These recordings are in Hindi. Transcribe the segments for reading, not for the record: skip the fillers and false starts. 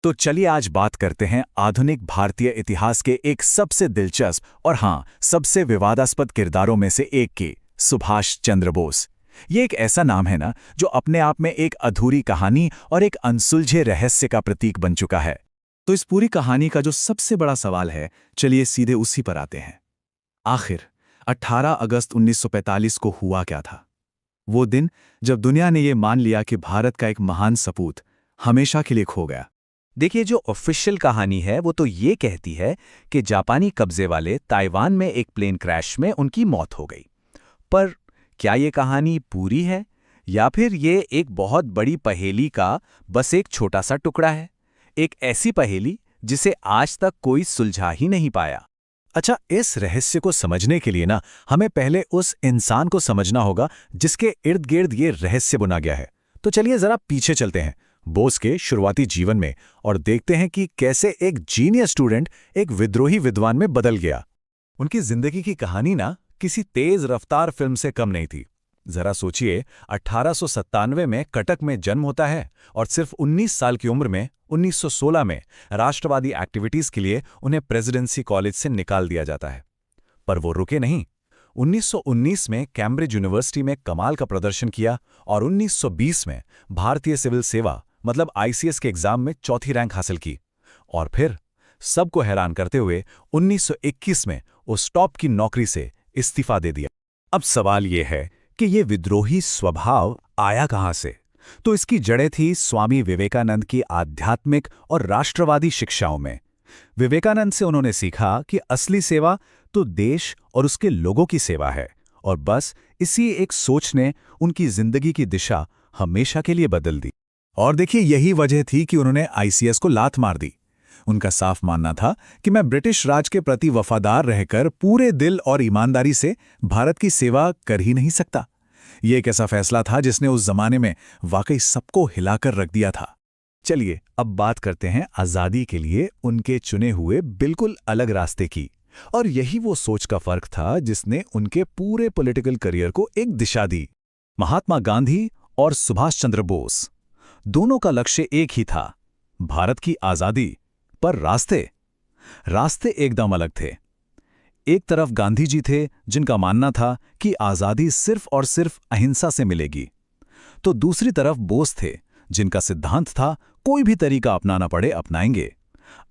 तो चलिए आज बात करते हैं आधुनिक भारतीय इतिहास के एक सबसे दिलचस्प और हाँ, सबसे विवादास्पद किरदारों में से एक के सुभाष चंद्र बोस। ये एक ऐसा नाम है ना जो अपने आप में एक अधूरी कहानी और एक अनसुलझे रहस्य का प्रतीक बन चुका है। तो इस पूरी कहानी का जो सबसे बड़ा सवाल है, चलिए सीधे उसी पर आते हैं। आखिर 18 अगस्त 1945 को हुआ क्या था? वो दिन जब दुनिया ने ये मान लिया कि भारत का एक महान सपूत हमेशा के लिए खो गया। देखिए, जो ऑफिशियल कहानी है वो तो ये कहती है कि जापानी कब्जे वाले ताइवान में एक प्लेन क्रैश में उनकी मौत हो गई। पर क्या ये कहानी पूरी है या फिर ये एक बहुत बड़ी पहेली का बस एक छोटा सा टुकड़ा है? एक ऐसी पहेली जिसे आज तक कोई सुलझा ही नहीं पाया। अच्छा, इस रहस्य को समझने के लिए ना हमें पहले उस इंसान को समझना होगा जिसके इर्द गिर्द ये रहस्य बुना गया है। तो चलिए जरा पीछे चलते हैं बोस के शुरुआती जीवन में और देखते हैं कि कैसे एक जीनियस स्टूडेंट एक विद्रोही विद्वान में बदल गया। उनकी जिंदगी की कहानी ना किसी तेज रफ्तार फिल्म से कम नहीं थी। जरा सोचिए, 1897 में कटक में जन्म होता है और सिर्फ 19 साल की उम्र में 1916 में राष्ट्रवादी एक्टिविटीज के लिए उन्हें प्रेसिडेंसी कॉलेज से निकाल दिया जाता है। पर वो रुके नहीं। 1919 में कैम्ब्रिज यूनिवर्सिटी में कमाल का प्रदर्शन किया और 1920 में भारतीय सिविल सेवा मतलब आईसीएस के एग्जाम में चौथी रैंक हासिल की। और फिर सबको हैरान करते हुए 1921 में उस टॉप की नौकरी से इस्तीफा दे दिया। अब सवाल यह है कि ये विद्रोही स्वभाव आया कहां से? तो इसकी जड़ें थी स्वामी विवेकानंद की आध्यात्मिक और राष्ट्रवादी शिक्षाओं में। विवेकानंद से उन्होंने सीखा कि असली सेवा तो देश और उसके लोगों की सेवा है, और बस इसी एक सोच ने उनकी जिंदगी की दिशा हमेशा के लिए बदल दी। और देखिए, यही वजह थी कि उन्होंने आईसीएस को लात मार दी। उनका साफ मानना था कि मैं ब्रिटिश राज के प्रति वफादार रहकर पूरे दिल और ईमानदारी से भारत की सेवा कर ही नहीं सकता। ये एक ऐसा फैसला था जिसने उस जमाने में वाकई सबको हिलाकर रख दिया था। चलिए अब बात करते हैं आज़ादी के लिए उनके चुने हुए बिल्कुल अलग रास्ते की। और यही वो सोच का फर्क था जिसने उनके पूरे पॉलिटिकल करियर को एक दिशा दी। महात्मा गांधी और सुभाष चंद्र बोस दोनों का लक्ष्य एक ही था, भारत की आज़ादी। पर रास्ते एकदम अलग थे। एक तरफ गांधी जी थे जिनका मानना था कि आज़ादी सिर्फ और सिर्फ अहिंसा से मिलेगी, तो दूसरी तरफ बोस थे जिनका सिद्धांत था कोई भी तरीका अपनाना पड़े अपनाएंगे,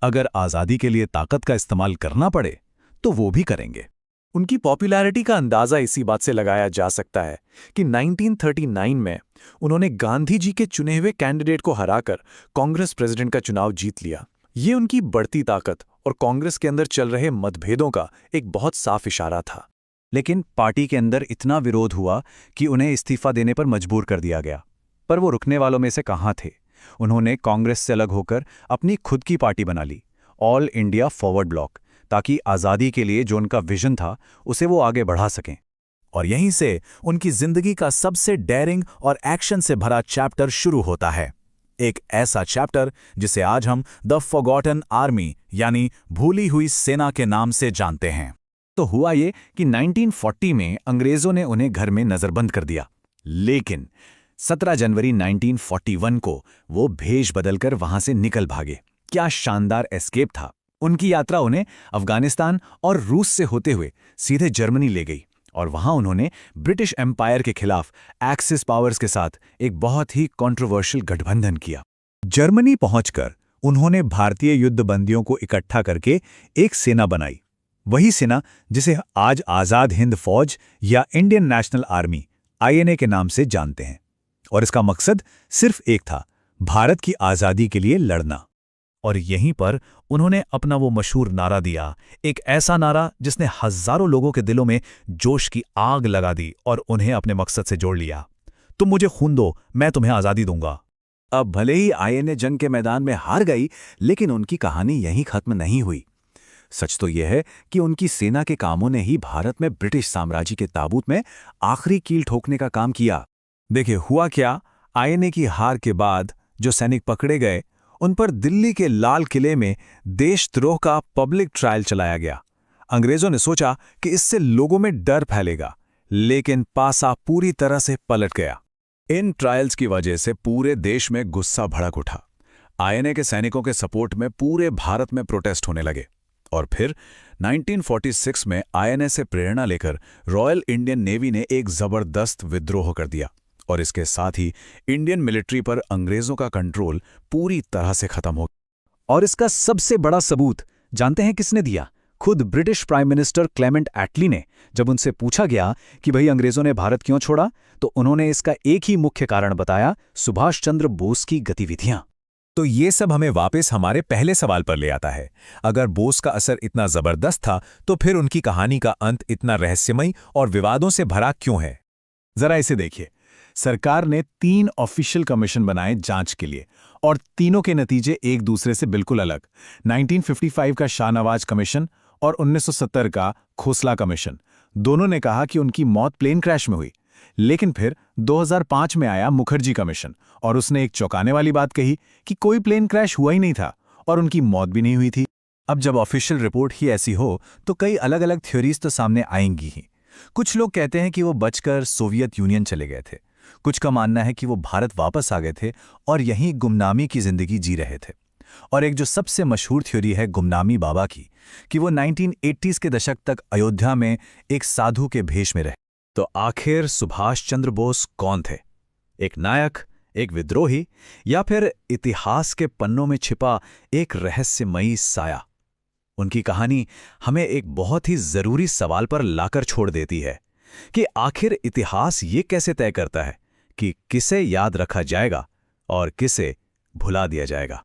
अगर आज़ादी के लिए ताकत का इस्तेमाल करना पड़े तो वो भी करेंगे। उनकी पॉपुलैरिटी का अंदाज़ा इसी बात से लगाया जा सकता है कि 1939 में उन्होंने गांधी जी के चुने हुए कैंडिडेट को हराकर कांग्रेस प्रेसिडेंट का चुनाव जीत लिया। ये उनकी बढ़ती ताकत और कांग्रेस के अंदर चल रहे मतभेदों का एक बहुत साफ इशारा था। लेकिन पार्टी के अंदर इतना विरोध हुआ कि उन्हें इस्तीफा देने पर मजबूर कर दिया गया। पर वो रुकने वालों में से कहाँ थे। उन्होंने कांग्रेस से अलग होकर अपनी खुद की पार्टी बना ली, ऑल इंडिया फॉरवर्ड ब्लॉक, ताकि आज़ादी के लिए जो उनका विजन था उसे वो आगे बढ़ा सकें। और यहीं से उनकी जिंदगी का सबसे डेयरिंग और एक्शन से भरा चैप्टर शुरू होता है। एक ऐसा चैप्टर जिसे आज हम द फॉरगॉटन आर्मी यानी भूली हुई सेना के नाम से जानते हैं। तो हुआ ये कि 1940 में अंग्रेजों ने उन्हें घर में नजरबंद कर दिया, लेकिन 17 जनवरी 1941 को वो भेष बदलकर वहां से निकल भागे। क्या शानदार एस्केप था। उनकी यात्रा उन्हें अफगानिस्तान और रूस से होते हुए सीधे जर्मनी ले गई और वहां उन्होंने ब्रिटिश एम्पायर के खिलाफ एक्सिस पावर्स के साथ एक बहुत ही कंट्रोवर्शियल गठबंधन किया। जर्मनी पहुंचकर उन्होंने भारतीय युद्धबंदियों को इकट्ठा करके एक सेना बनाई, वही सेना जिसे आज आज़ाद हिंद फौज या इंडियन नेशनल आर्मी आईएनए के नाम से जानते हैं। और इसका मकसद सिर्फ एक था, भारत की आज़ादी के लिए लड़ना। और यहीं पर उन्होंने अपना वो मशहूर नारा दिया, एक ऐसा नारा जिसने हजारों लोगों के दिलों में जोश की आग लगा दी और उन्हें अपने मकसद से जोड़ लिया। तुम मुझे खून दो, मैं तुम्हें आज़ादी दूंगा। अब भले ही आईएनए जंग के मैदान में हार गई, लेकिन उनकी कहानी यहीं खत्म नहीं हुई। सच तो यह है कि उनकी सेना के कामों ने ही भारत में ब्रिटिश साम्राज्य के ताबूत में आखिरी कील ठोकने का काम किया। देखिए हुआ क्या, आईएनए की हार के बाद जो सैनिक पकड़े गए उन पर दिल्ली के लाल किले में देशद्रोह का पब्लिक ट्रायल चलाया गया। अंग्रेजों ने सोचा कि इससे लोगों में डर फैलेगा, लेकिन पासा पूरी तरह से पलट गया। इन ट्रायल्स की वजह से पूरे देश में गुस्सा भड़क उठा। आईएनए के सैनिकों के सपोर्ट में पूरे भारत में प्रोटेस्ट होने लगे और फिर 1946 में आईएनए से प्रेरणा लेकर रॉयल इंडियन नेवी ने एक जबरदस्त विद्रोह कर दिया और इसके साथ ही इंडियन मिलिट्री पर अंग्रेजों का कंट्रोल पूरी तरह से खत्म हो गया। और इसका सबसे बड़ा सबूत जानते हैं किसने दिया? खुद ब्रिटिश प्राइम मिनिस्टर क्लेमेंट एटली ने। जब उनसे पूछा गया कि भाई अंग्रेजों ने भारत क्यों छोड़ा, तो उन्होंने इसका एक ही मुख्य कारण बताया, सुभाष चंद्र बोस की गतिविधियां। तो ये सब हमें वापस हमारे पहले सवाल पर ले आता है। अगर बोस का असर इतना जबरदस्त था तो फिर उनकी कहानी का अंत इतना रहस्यमयी और विवादों से भरा क्यों है? जरा इसे देखिए। सरकार ने 3 ऑफिशियल कमीशन बनाए जांच के लिए और तीनों के नतीजे एक दूसरे से बिल्कुल अलग। 1955 का शाहनवाज कमीशन और 1970 का खोसला कमीशन, दोनों ने कहा कि उनकी मौत प्लेन क्रैश में हुई। लेकिन फिर 2005 में आया मुखर्जी कमीशन और उसने एक चौंकाने वाली बात कही कि कोई प्लेन क्रैश हुआ ही नहीं था और उनकी मौत भी नहीं हुई थी। अब जब ऑफिशियल रिपोर्ट ही ऐसी हो तो कई अलग अलग थ्योरीज तो सामने आएंगी ही। कुछ लोग कहते हैं कि वो बचकर सोवियत यूनियन चले गए थे, कुछ का मानना है कि वो भारत वापस आ गए थे और यहीं गुमनामी की जिंदगी जी रहे थे, और एक जो सबसे मशहूर थ्योरी है गुमनामी बाबा की, कि वो 1980s के दशक तक अयोध्या में एक साधु के भेष में रहे। तो आखिर सुभाष चंद्र बोस कौन थे? एक नायक, एक विद्रोही, या फिर इतिहास के पन्नों में छिपा एक रहस्यमयी साया? उनकी कहानी हमें एक बहुत ही जरूरी सवाल पर लाकर छोड़ देती है कि आखिर इतिहास ये कैसे तय करता है कि किसे याद रखा जाएगा और किसे भुला दिया जाएगा।